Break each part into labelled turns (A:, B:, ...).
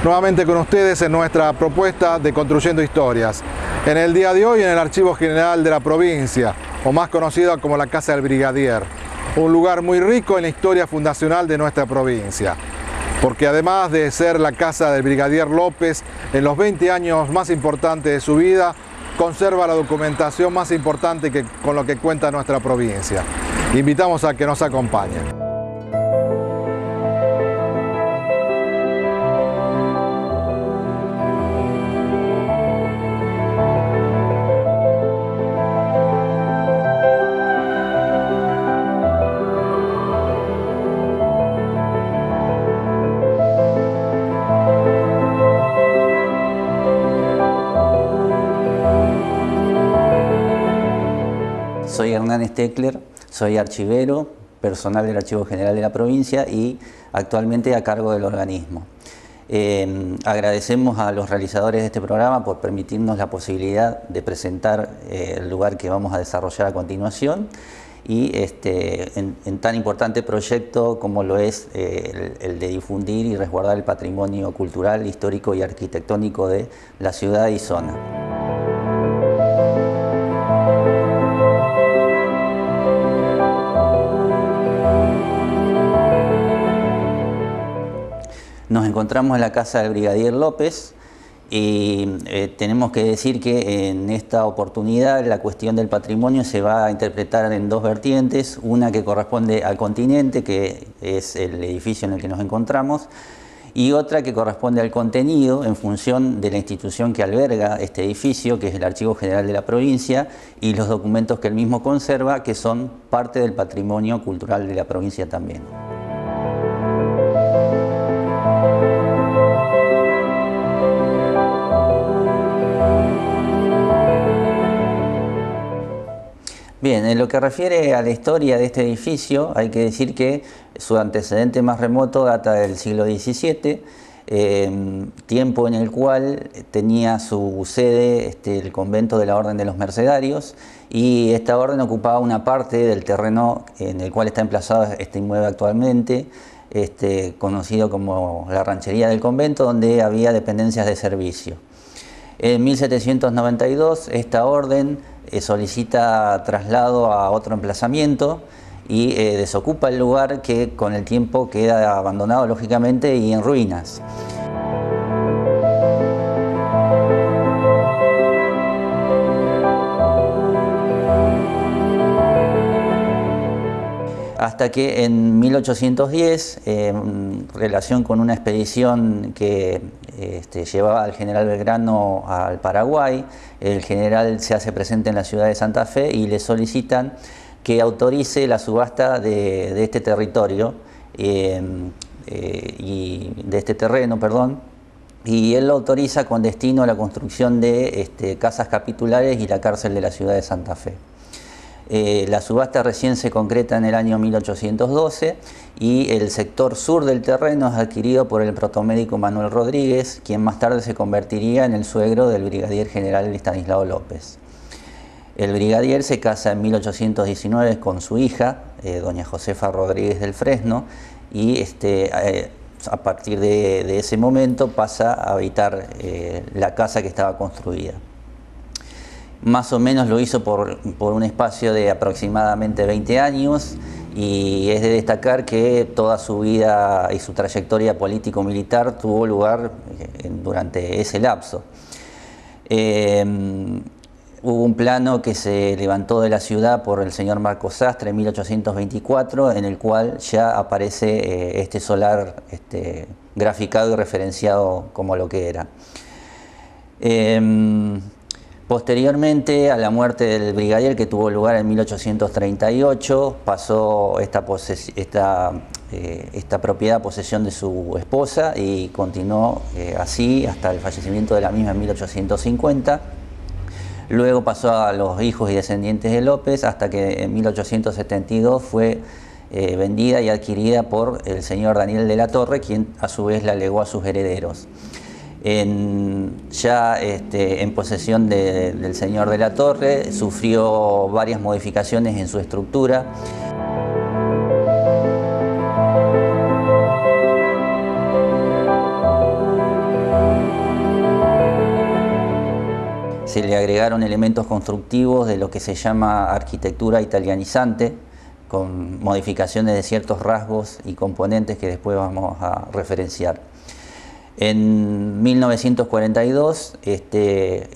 A: nuevamente con ustedes en nuestra propuesta de Construyendo Historias. En el día de hoy en el Archivo General de la provincia, o más conocido como la Casa del Brigadier, un lugar muy rico en la historia fundacional de nuestra provincia. Porque además de ser la casa del Brigadier López, en los 20 años más importantes de su vida, conserva la documentación más importante con lo que cuenta nuestra provincia. Invitamos a que nos acompañen.
B: Soy Hernán Steckler, soy archivero, personal del Archivo General de la provincia y actualmente a cargo del organismo. Agradecemos a los realizadores de este programa por permitirnos la posibilidad de presentar el lugar que vamos a desarrollar a continuación y en tan importante proyecto como lo es el de difundir y resguardar el patrimonio cultural, histórico y arquitectónico de la ciudad y zona. Nos encontramos en la casa del Brigadier López y tenemos que decir que en esta oportunidad la cuestión del patrimonio se va a interpretar en dos vertientes, una que corresponde al continente, que es el edificio en el que nos encontramos, y otra que corresponde al contenido en función de la institución que alberga este edificio, que es el Archivo General de la provincia, y los documentos que el mismo conserva, que son parte del patrimonio cultural de la provincia también. Bien, en lo que refiere a la historia de este edificio, hay que decir que su antecedente más remoto data del siglo XVII, tiempo en el cual tenía su sede el convento de la Orden de los Mercedarios, y esta orden ocupaba una parte del terreno en el cual está emplazado este inmueble actualmente, conocido como la ranchería del convento, donde había dependencias de servicio. En 1792 esta orden solicita traslado a otro emplazamiento y desocupa el lugar, que con el tiempo queda abandonado lógicamente y en ruinas. Hasta que en 1810, en relación con una expedición que llevaba al general Belgrano al Paraguay, el general se hace presente en la ciudad de Santa Fe y le solicitan que autorice la subasta de este territorio y de este terreno, perdón, y él lo autoriza con destino a la construcción de casas capitulares y la cárcel de la ciudad de Santa Fe. La subasta recién se concreta en el año 1812 y el sector sur del terreno es adquirido por el protomédico Manuel Rodríguez, quien más tarde se convertiría en el suegro del brigadier general Estanislao López. El brigadier se casa en 1819 con su hija, doña Josefa Rodríguez del Fresno, y a partir de ese momento pasa a habitar la casa que estaba construida. Más o menos lo hizo por un espacio de aproximadamente 20 años y es de destacar que toda su vida y su trayectoria político-militar tuvo lugar durante ese lapso. Hubo un plano que se levantó de la ciudad por el señor Marcos Sastre en 1824, en el cual ya aparece este solar graficado y referenciado como lo que era. Posteriormente a la muerte del brigadier, que tuvo lugar en 1838, pasó esta propiedad a posesión de su esposa y continuó así hasta el fallecimiento de la misma en 1850. Luego pasó a los hijos y descendientes de López hasta que en 1872 fue vendida y adquirida por el señor Daniel de la Torre, quien a su vez la legó a sus herederos. Ya en posesión del señor de la Torre, sufrió varias modificaciones en su estructura. se le agregaron elementos constructivos de lo que se llama arquitectura italianizante, con modificaciones de ciertos rasgos y componentes que después vamos a referenciar. En 1942 este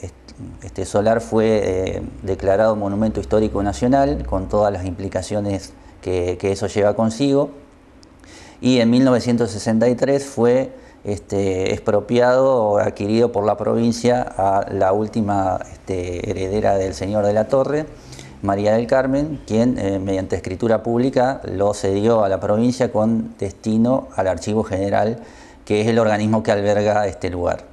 B: solar fue declarado Monumento Histórico Nacional, con todas las implicaciones que eso lleva consigo, y en 1963 fue expropiado o adquirido por la provincia a la última heredera del señor de la Torre, María del Carmen, quien mediante escritura pública lo cedió a la provincia con destino al Archivo General, que es el organismo que alberga este lugar.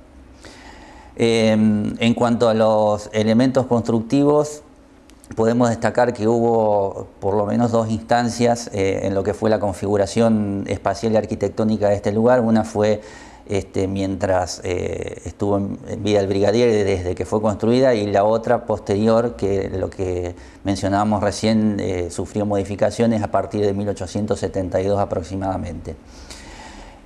B: En cuanto a los elementos constructivos, podemos destacar que hubo por lo menos dos instancias en lo que fue la configuración espacial y arquitectónica de este lugar. Una fue mientras estuvo en vida el brigadier, desde que fue construida, y la otra posterior, que lo que mencionábamos recién, sufrió modificaciones a partir de 1872 aproximadamente.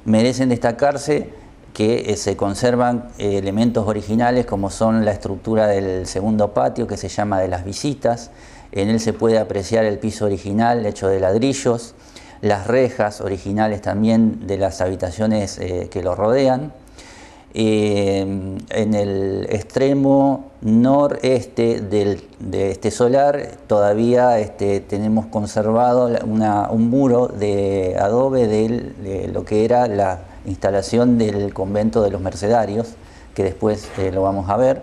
B: Merecen destacarse que se conservan elementos originales, como son la estructura del segundo patio, que se llama de las visitas. En él se puede apreciar el piso original hecho de ladrillos, las rejas originales también de las habitaciones que lo rodean. En el extremo noreste de este solar todavía tenemos conservado un muro de adobe de lo que era la instalación del convento de los Mercedarios, que después lo vamos a ver.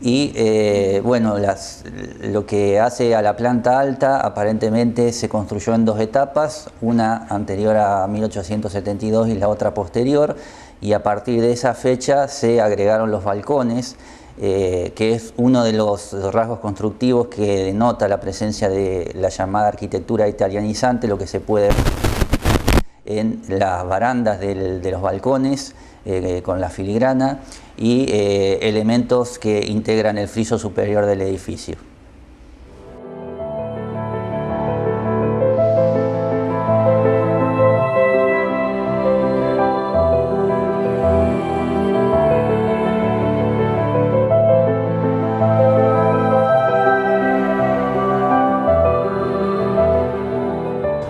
B: Y bueno, lo que hace a la planta alta aparentemente se construyó en dos etapas, una anterior a 1872 y la otra posterior, y a partir de esa fecha se agregaron los balcones, que es uno de los rasgos constructivos que denota la presencia de la llamada arquitectura italianizante, lo que se puede ver en las barandas de los balcones, con la filigrana, y elementos que integran el friso superior del edificio.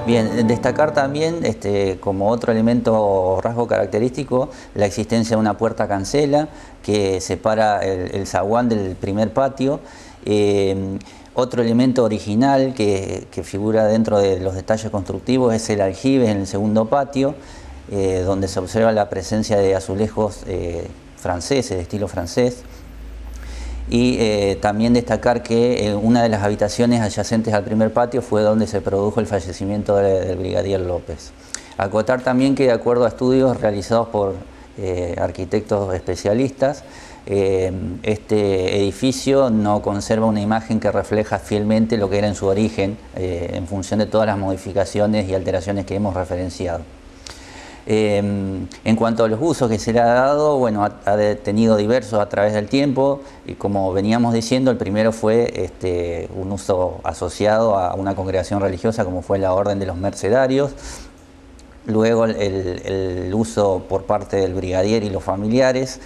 B: Bien, destacar también como otro elemento o rasgo característico la existencia de una puerta cancela que separa el zaguán del primer patio. Otro elemento original que figura dentro de los detalles constructivos es el aljibe en el segundo patio, donde se observa la presencia de azulejos franceses, de estilo francés. Y también destacar que una de las habitaciones adyacentes al primer patio fue donde se produjo el fallecimiento del brigadier López. Acotar también que, de acuerdo a estudios realizados por arquitectos especialistas, este edificio no conserva una imagen que refleja fielmente lo que era en su origen, en función de todas las modificaciones y alteraciones que hemos referenciado. En cuanto a los usos que se le ha dado, bueno, ha tenido diversos a través del tiempo, y como veníamos diciendo, el primero fue un uso asociado a una congregación religiosa, como fue la Orden de los Mercedarios. Luego el uso por parte del brigadier y los familiares.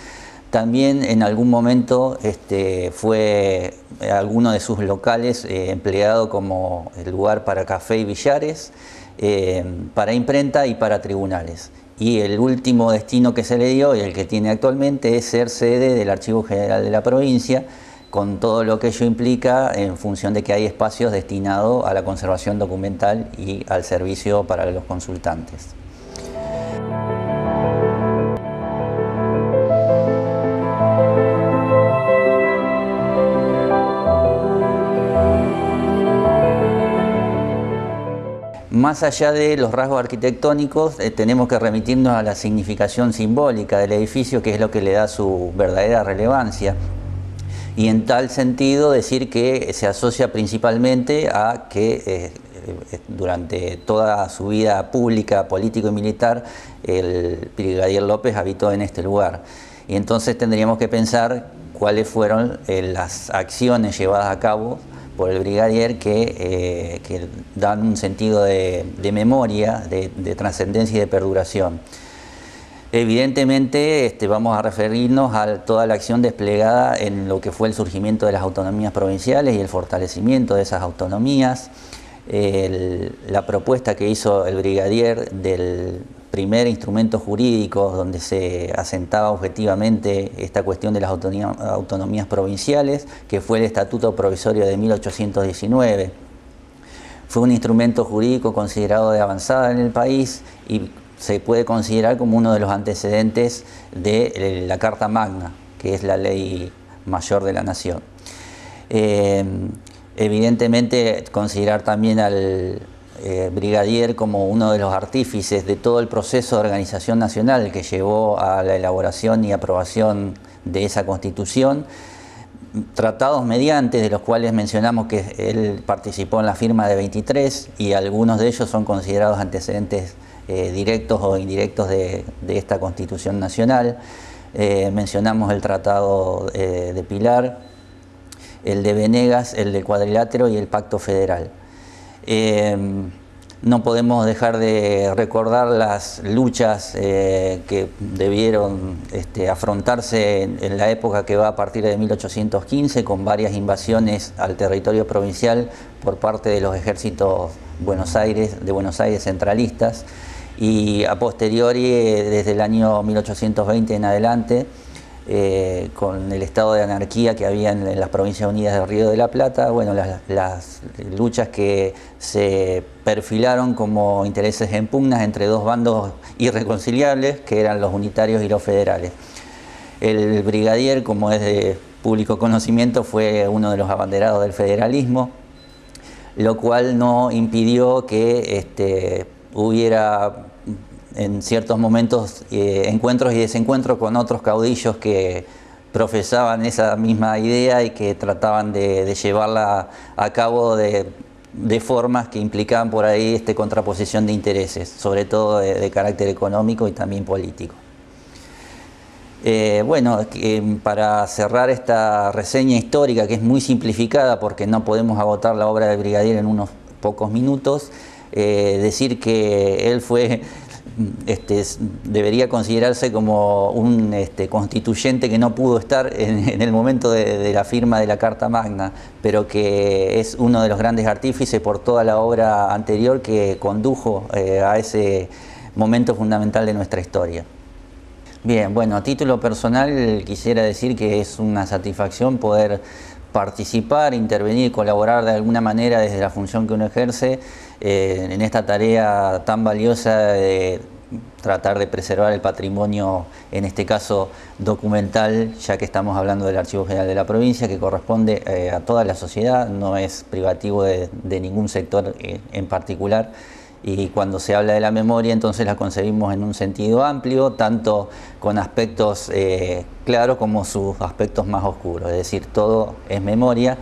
B: También en algún momento fue alguno de sus locales empleado como el lugar para café y billares, para imprenta y para tribunales. Y el último destino que se le dio, y el que tiene actualmente, es ser sede del Archivo General de la provincia, con todo lo que ello implica, en función de que hay espacios destinados a la conservación documental y al servicio para los consultantes. Más allá de los rasgos arquitectónicos, tenemos que remitirnos a la significación simbólica del edificio, que es lo que le da su verdadera relevancia. Y en tal sentido decir que se asocia principalmente a que durante toda su vida pública, político y militar, el brigadier López habitó en este lugar. Y entonces tendríamos que pensar cuáles fueron las acciones llevadas a cabo por el brigadier que dan un sentido de memoria, de trascendencia y de perduración. Evidentemente vamos a referirnos a toda la acción desplegada en lo que fue el surgimiento de las autonomías provinciales y el fortalecimiento de esas autonomías. La propuesta que hizo el brigadier del primer instrumento jurídico donde se asentaba objetivamente esta cuestión de las autonomías provinciales, que fue el Estatuto Provisorio de 1819. Fue un instrumento jurídico considerado de avanzada en el país y se puede considerar como uno de los antecedentes de la Carta Magna, que es la ley mayor de la nación. Evidentemente, considerar también al brigadier como uno de los artífices de todo el proceso de organización nacional que llevó a la elaboración y aprobación de esa Constitución, tratados mediante, de los cuales mencionamos que él participó en la firma de 23 y algunos de ellos son considerados antecedentes directos o indirectos de esta Constitución Nacional. Mencionamos el Tratado de Pilar, el de Venegas, el del Cuadrilátero y el Pacto Federal. No podemos dejar de recordar las luchas que debieron afrontarse en la época que va a partir de 1815, con varias invasiones al territorio provincial por parte de los ejércitos de Buenos Aires centralistas, y a posteriori, desde el año 1820 en adelante, con el estado de anarquía que había en las Provincias Unidas del Río de la Plata, bueno, las luchas que se perfilaron como intereses en pugnas entre dos bandos irreconciliables, que eran los unitarios y los federales. El brigadier, como es de público conocimiento, fue uno de los abanderados del federalismo, lo cual no impidió que hubiera en ciertos momentos encuentros y desencuentros con otros caudillos que profesaban esa misma idea y que trataban de llevarla a cabo de formas que implicaban por ahí contraposición de intereses, sobre todo de carácter económico y también político. Bueno, para cerrar esta reseña histórica, que es muy simplificada porque no podemos agotar la obra del brigadier en unos pocos minutos, decir que él fue debería considerarse como un constituyente que no pudo estar en el momento de la firma de la Carta Magna, pero que es uno de los grandes artífices por toda la obra anterior que condujo a ese momento fundamental de nuestra historia. Bien, bueno, a título personal quisiera decir que es una satisfacción poder participar, intervenir, colaborar de alguna manera desde la función que uno ejerce en esta tarea tan valiosa de tratar de preservar el patrimonio, en este caso documental, ya que estamos hablando del Archivo General de la provincia, que corresponde a toda la sociedad, no es privativo de ningún sector en particular. Y cuando se habla de la memoria, entonces la concebimos en un sentido amplio, tanto con aspectos claros como sus aspectos más oscuros. Es decir, todo es memoria,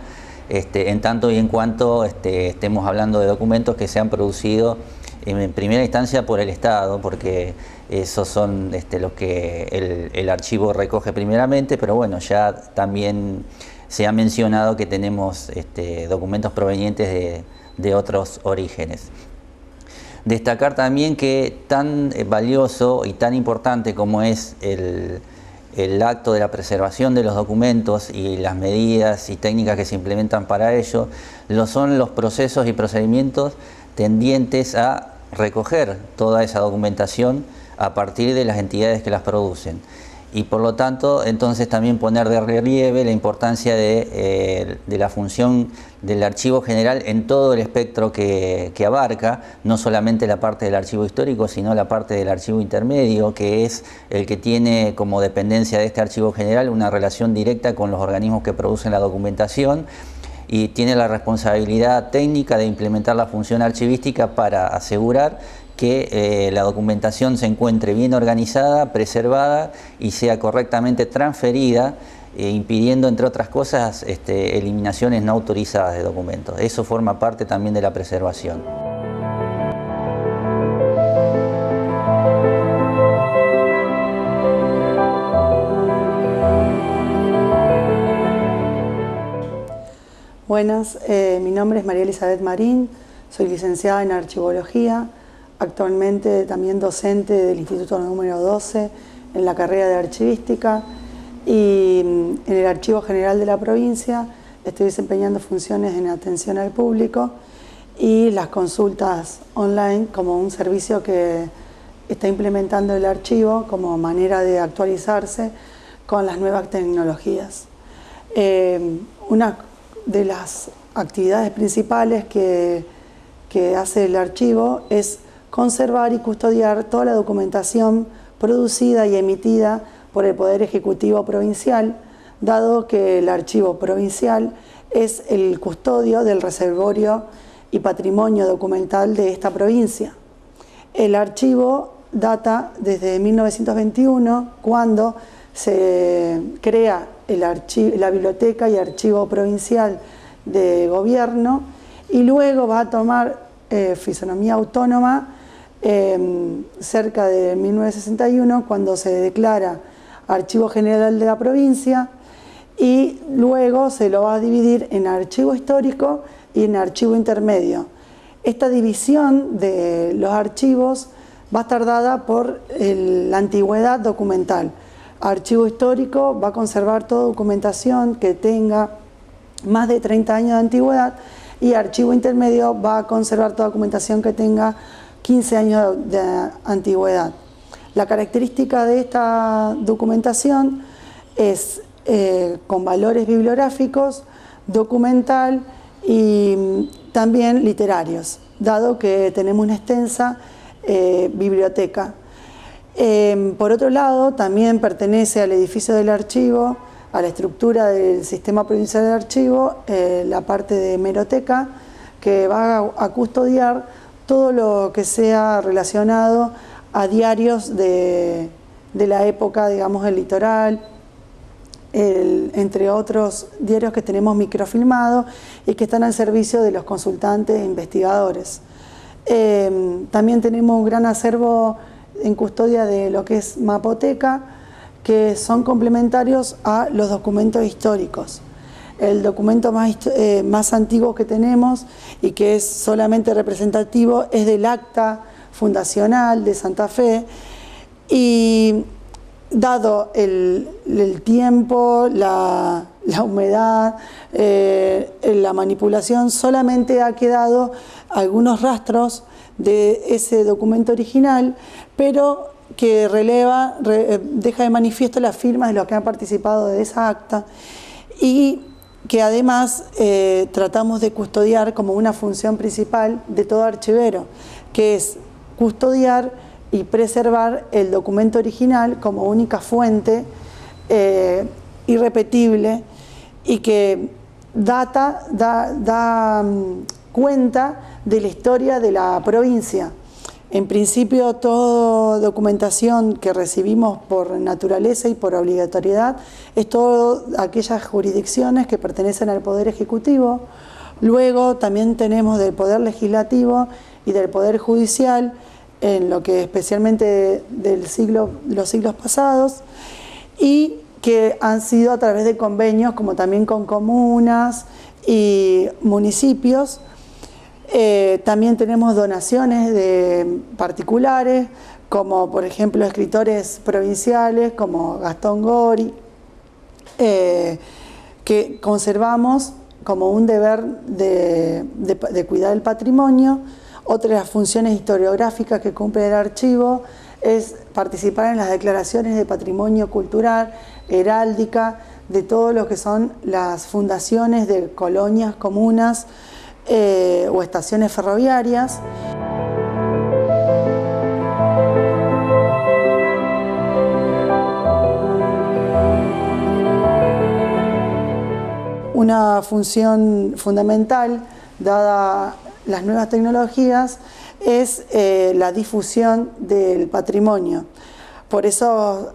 B: en tanto y en cuanto estemos hablando de documentos que se han producido en primera instancia por el Estado, porque esos son los que el archivo recoge primeramente, pero bueno, ya también se ha mencionado que tenemos documentos provenientes de otros orígenes. Destacar también que tan valioso y tan importante como es el acto de la preservación de los documentos y las medidas y técnicas que se implementan para ello, lo son los procesos y procedimientos tendientes a recoger toda esa documentación a partir de las entidades que las producen. Y por lo tanto, entonces también poner de relieve la importancia de la función del Archivo General en todo el espectro que abarca, no solamente la parte del archivo histórico, sino la parte del archivo intermedio, que es el que tiene como dependencia de este Archivo General una relación directa con los organismos que producen la documentación y tiene la responsabilidad técnica de implementar la función archivística para asegurar que la documentación se encuentre bien organizada, preservada y sea correctamente transferida, impidiendo, entre otras cosas, eliminaciones no autorizadas de documentos. Eso forma parte también de la preservación.
C: Buenas, mi nombre es María Elizabeth Marín, soy licenciada en Archivología. actualmente también docente del Instituto número 12 en la carrera de archivística, y en el Archivo General de la provincia estoy desempeñando funciones en atención al público y las consultas online como un servicio que está implementando el archivo como manera de actualizarse con las nuevas tecnologías. Una de las actividades principales que hace el archivo es conservar y custodiar toda la documentación producida y emitida por el Poder Ejecutivo Provincial, dado que el archivo provincial es el custodio del reservorio y patrimonio documental de esta provincia. El archivo data desde 1921, cuando se crea la Biblioteca y Archivo Provincial de Gobierno, y luego va a tomar fisonomía autónoma cerca de 1961, cuando se declara Archivo General de la Provincia, y luego se lo va a dividir en archivo histórico y en archivo intermedio. Esta división de los archivos va a estar dada por la antigüedad documental. Archivo histórico va a conservar toda documentación que tenga más de 30 años de antigüedad, y archivo intermedio va a conservar toda documentación que tenga 15 años de antigüedad. La característica de esta documentación es con valores bibliográficos, documental y también literarios, dado que tenemos una extensa biblioteca. Por otro lado, también pertenece al edificio del archivo, a la estructura del Sistema Provincial de Archivo, la parte de hemeroteca, que va a custodiar todo lo que sea relacionado a diarios de la época, digamos, el Litoral, entre otros diarios que tenemos microfilmados y que están al servicio de los consultantes e investigadores. También tenemos un gran acervo en custodia de lo que es mapoteca, que son complementarios a los documentos históricos. El documento más antiguo que tenemos y que es solamente representativo es del acta fundacional de Santa Fe, y dado el tiempo, la humedad, la manipulación, solamente ha quedado algunos rastros de ese documento original, pero que deja de manifiesto las firmas de los que han participado de esa acta, y que además tratamos de custodiar como una función principal de todo archivero, que es custodiar y preservar el documento original como única fuente irrepetible, y que da cuenta de la historia de la provincia. En principio, toda documentación que recibimos por naturaleza y por obligatoriedad es todas aquellas jurisdicciones que pertenecen al Poder Ejecutivo. Luego también tenemos del Poder Legislativo y del Poder Judicial, en lo que especialmente los siglos pasados, y que han sido a través de convenios, como también con comunas y municipios. También tenemos donaciones de particulares, como por ejemplo escritores provinciales como Gastón Gori, que conservamos como un deber de cuidar el patrimonio. Otra de las funciones historiográficas que cumple el archivo es participar en las declaraciones de patrimonio cultural, heráldica, de todo lo que son las fundaciones de colonias, comunas o estaciones ferroviarias. Una función fundamental, dada las nuevas tecnologías, es la difusión del patrimonio. Por eso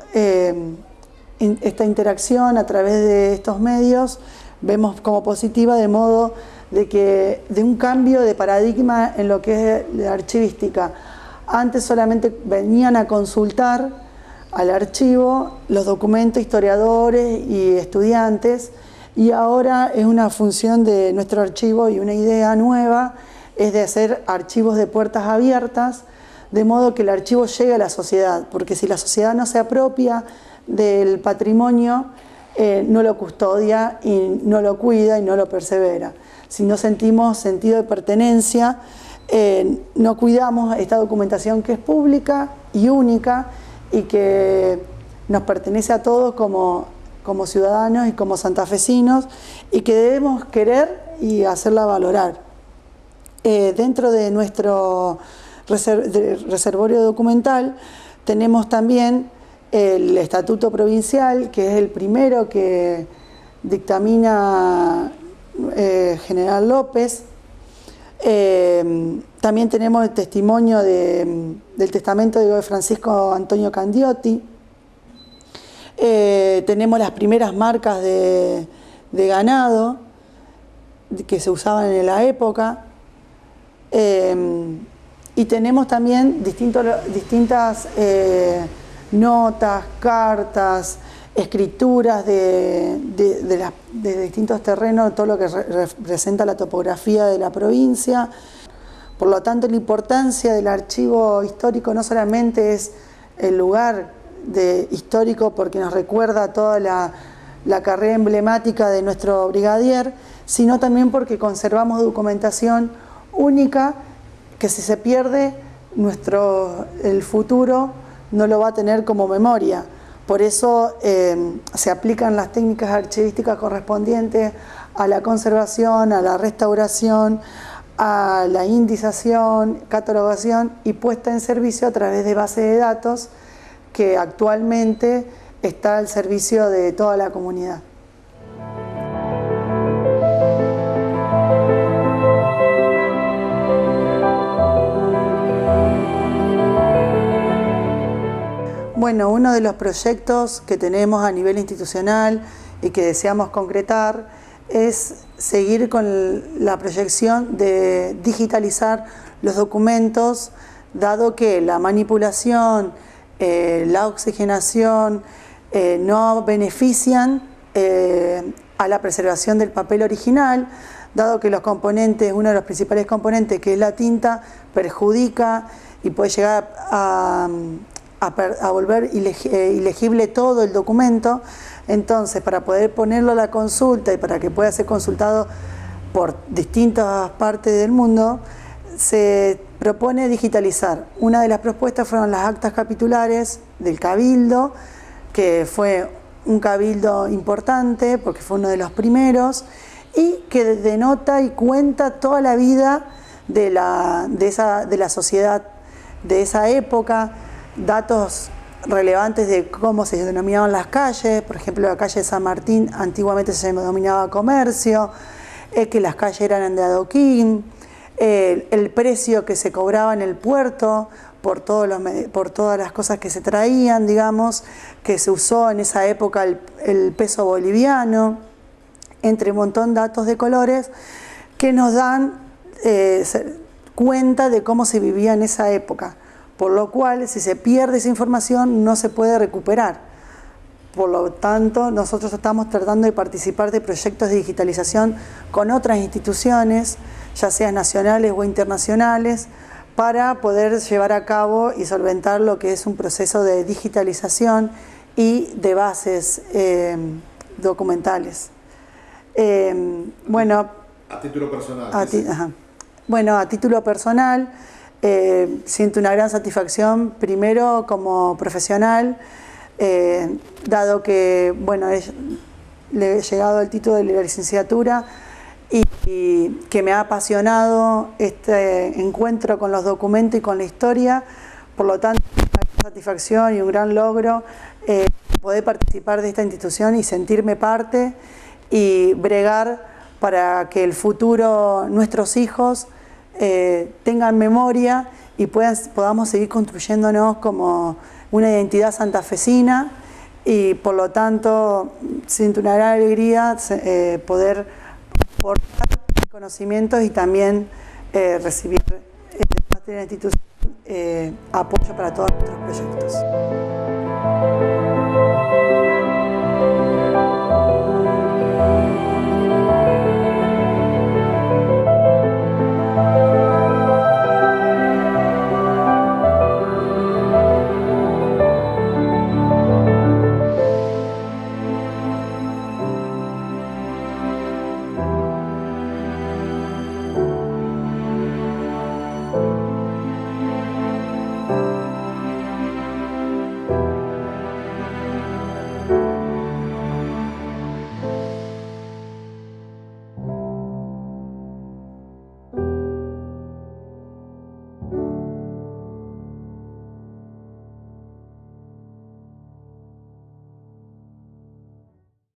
C: esta interacción a través de estos medios vemos como positiva, de modo de un cambio de paradigma en lo que es la archivística. Antes solamente venían a consultar al archivo los documentos, historiadores y estudiantes, y ahora es una función de nuestro archivo, y una idea nueva es de hacer archivos de puertas abiertas, de modo que el archivo llegue a la sociedad, porque si la sociedad no se apropia del patrimonio, no lo custodia y no lo cuida y no lo persevera. Si no sentimos sentido de pertenencia, no cuidamos esta documentación que es pública y única y que nos pertenece a todos como ciudadanos y como santafesinos, y que debemos querer y hacerla valorar. Dentro de nuestro reservorio documental tenemos también el Estatuto Provincial, que es el primero que dictamina General López. También tenemos el testimonio del testamento de Francisco Antonio Candiotti. Tenemos las primeras marcas de ganado que se usaban en la época. Y tenemos también distintas notas, cartas, escrituras de distintos terrenos, todo lo que representa la topografía de la provincia. Por lo tanto, la importancia del archivo histórico no solamente es el lugar histórico porque nos recuerda toda la carrera emblemática de nuestro brigadier, sino también porque conservamos documentación única que si se pierde, el futuro no lo va a tener como memoria. Por eso se aplican las técnicas archivísticas correspondientes a la conservación, a la restauración, a la indización, catalogación y puesta en servicio a través de base de datos que actualmente está al servicio de toda la comunidad. Bueno, uno de los proyectos que tenemos a nivel institucional y que deseamos concretar es seguir con la proyección de digitalizar los documentos, dado que la manipulación, la oxigenación no benefician a la preservación del papel original, dado que los componentes, uno de los principales componentes, que es la tinta, perjudica y puede llegar a volver ilegible todo el documento. Entonces, para poder ponerlo a la consulta y para que pueda ser consultado por distintas partes del mundo, se propone digitalizar. Una de las propuestas fueron las actas capitulares del Cabildo, que fue un cabildo importante porque fue uno de los primeros y que denota y cuenta toda la vida de la sociedad de esa época, datos relevantes de cómo se denominaban las calles. Por ejemplo, la calle de San Martín antiguamente se denominaba Comercio, que las calles eran de adoquín, el precio que se cobraba en el puerto por todas las cosas que se traían, digamos, que se usó en esa época el peso boliviano, entre un montón de datos de colores que nos dan cuenta de cómo se vivía en esa época. Por lo cual, si se pierde esa información, no se puede recuperar. Por lo tanto, nosotros estamos tratando de participar de proyectos de digitalización con otras instituciones, ya sean nacionales o internacionales, para poder llevar a cabo y solventar lo que es un proceso de digitalización y de bases documentales. Bueno,
A: a título personal.
C: Bueno, a título personal, siento una gran satisfacción, primero como profesional, dado que le he llegado al título de la licenciatura y que me ha apasionado este encuentro con los documentos y con la historia. Por lo tanto, una gran satisfacción y un gran logro poder participar de esta institución y sentirme parte y bregar para que el futuro, nuestros hijos, tengan memoria y podamos seguir construyéndonos como una identidad santafesina, y por lo tanto siento una gran alegría poder aportar conocimientos y también recibir de parte de la institución apoyo para todos nuestros proyectos.